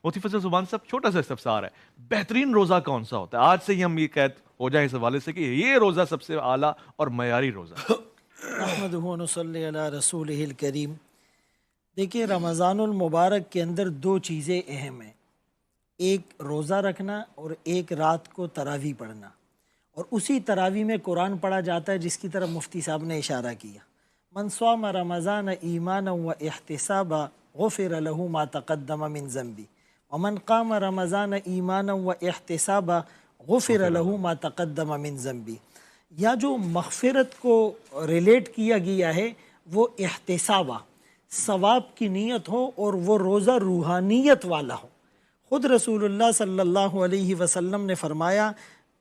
मुफ्ती फजल ज़ुबान साहब, छोटा सा इस्तफसार है, बेहतरीन रोज़ा कौन सा होता है? आज से ही हम ये कहते हो जाए इस हवाले से कि ये रोज़ा सबसे आला और मयारी रोज़ा है। अहमदुहु व नसल्ली अला रसूलिहिल करीम। देखिए, रमज़ानुल मुबारक के अंदर दो चीज़ें अहम हैं, एक रोज़ा रखना और एक रात को तरावी पढ़ना। और उसी तरावी में कुरान पढ़ा जाता है जिसकी तरफ मुफ्ती साहब ने इशारा किया। मन स्वाम रमज़ान ईमानन व इहतिसाबा गुफ़िर लहू मा तक़द्दम मिन ज़ंबी व मन क़ाम रमज़ान ईमानन व इहतिसाबा गुफ़िर लहू मा तक़द्दम मिन ज़ंबी। या जो मग़फ़िरत को रिलेट किया गया है वो इहतिसाबा, सवाब की नीयत हो और वो रोज़ा रूहानियत वाला हो। ख़ुद रसूलुल्लाह सल्लल्लाहु अलैहि वसल्लम ने फरमाया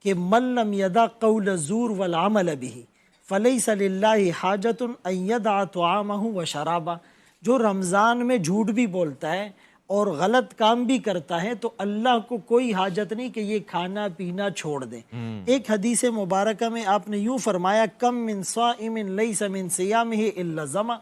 कि मन लम यदा क़ौल ज़ूर वल अमल बिही फ़लैसा लिल्लाहि हाजतुन अन यदअ तुआमहु व शराबा। जो रमज़ान में झूठ भी बोलता है और गलत काम भी करता है तो अल्लाह को कोई हाजत नहीं कि ये खाना पीना छोड़ दे। एक हदीस मुबारका में आपने यूँ फरमाया, कम मिन साइमिन लैसा मिन सियामिही इल्ला ज़मा।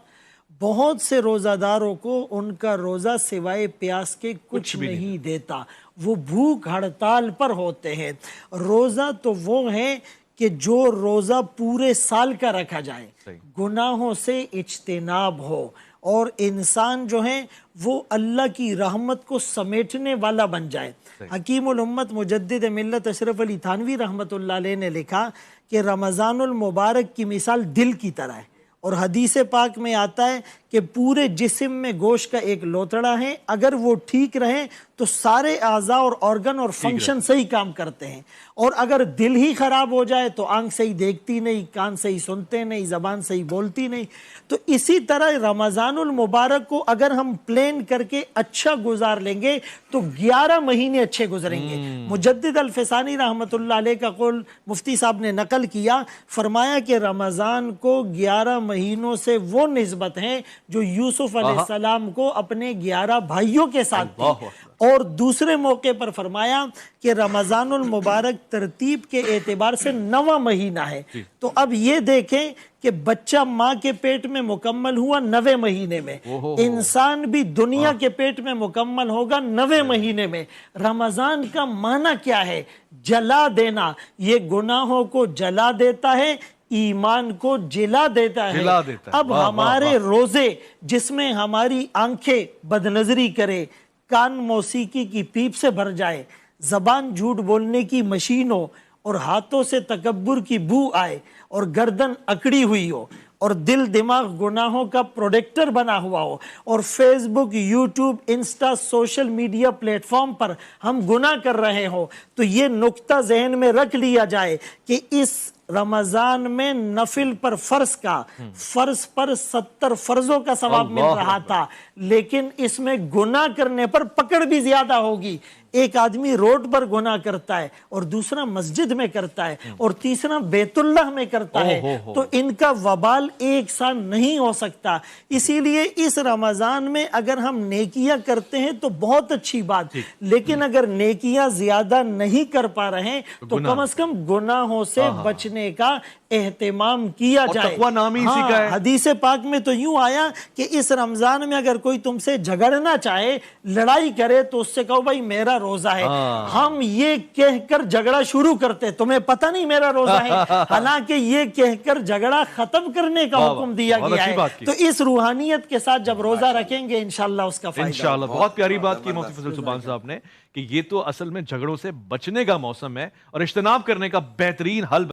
बहुत से रोज़ादारों को उनका रोज़ा सिवाय प्यास के कुछ नहीं देता, वो भूख हड़ताल पर होते हैं। रोज़ा तो वो है कि जो रोज़ा पूरे साल का रखा जाए, गुनाहों से इज्तिनाब हो और इंसान जो है वो अल्लाह की रहमत को समेटने वाला बन जाए। हकीमुल उम्मत मुजद्दिद मिल्लत अशरफ अली थानवी रहमतुल्लाह अलैह ने लिखा कि रमज़ानुल मुबारक की मिसाल दिल की तरह है। और हदीस पाक में आता है कि पूरे जिस्म में गोश्त का एक लोतड़ा है, अगर वो ठीक रहे तो सारे आज़ा और ऑर्गन और फंक्शन सही काम करते हैं। और अगर दिल ही ख़राब हो जाए तो आंख सही देखती नहीं, कान सही सुनते नहीं, ज़बान सही बोलती नहीं। तो इसी तरह रमज़ानुल मुबारक को अगर हम प्लान करके अच्छा गुजार लेंगे तो 11 महीने अच्छे गुजरेंगे। मुजद्दिद अल-फ़सानी रहमतुल्लाह अलैह का कौल मुफ्ती साहब ने नकल किया, फरमाया कि रमज़ान को 11 महीनों से वो निस्बत है जो यूसुफ अलैहिस्सलाम को अपने 11 भाइयों के साथ थी। और दूसरे मौके पर फरमाया कि रमज़ानुल मुबारक तरतीब के एतबार से 9वां महीना है। तो अब ये देखें कि बच्चा माँ के पेट में मुकम्मल हुआ 9वें महीने में, इंसान भी दुनिया के पेट में मुकम्मल होगा 9वें महीने में। रमज़ान का माना क्या है? जला देना। ये गुनाहों को जला देता है, ईमान को जिला देता है। अब हमारे रोजे जिसमें हमारी आंखें बदनजरी करे, कान मौसीकी की पीप से भर जाए, जबान झूठ बोलने की मशीन हो और हाथों से तकब्बुर की बू आए और गर्दन अकड़ी हुई हो और दिल दिमाग गुनाहों का प्रोडक्टर बना हुआ हो और Facebook, YouTube, Insta, social media platform पर हम गुनाह कर रहे हो, तो ये नुक्ता जहन में रख लिया जाए कि इस रमज़ान में नफिल पर फर्ज पर 70 फर्जों का सवाब मिल रहा था, लेकिन इसमें गुनाह करने पर पकड़ भी ज्यादा होगी। एक आदमी रोड पर गुनाह करता है और दूसरा मस्जिद में करता है और तीसरा बैतुल्लाह में करता है, तो इनका वबाल एक साथ नहीं हो सकता। इसीलिए इस रमज़ान में अगर हम नेकियां करते हैं तो बहुत अच्छी बात, लेकिन अगर नेकियां ज्यादा नहीं कर पा रहे तो कम से कम गुनाहों से बचने का एहतिमाम किया जाए। हदीस पाक में तो यूं आया कि इस रमजान में अगर कोई तुमसे झगड़ना चाहे, लड़ाई करे, तो उससे कहो भाई मेरा रोजा है। हम ये कहकर झगड़ा शुरू करते, तुम्हें पता नहीं मेरा रोजा है, हालांकि ये कहकर झगड़ा खत्म करने का हुक्म दिया गया है। तो इस रूहानियत के साथ जब रोजा रखेंगे इंशाअल्लाह उसका फायदा। इंशाअल्लाह। बहुत प्यारी बात की मुफ्ती फजल ज़ुबान साहब ने कि ये तो असल में झगड़ों से बचने का मौसम है और इज्तिनाब करने का बेहतरीन हल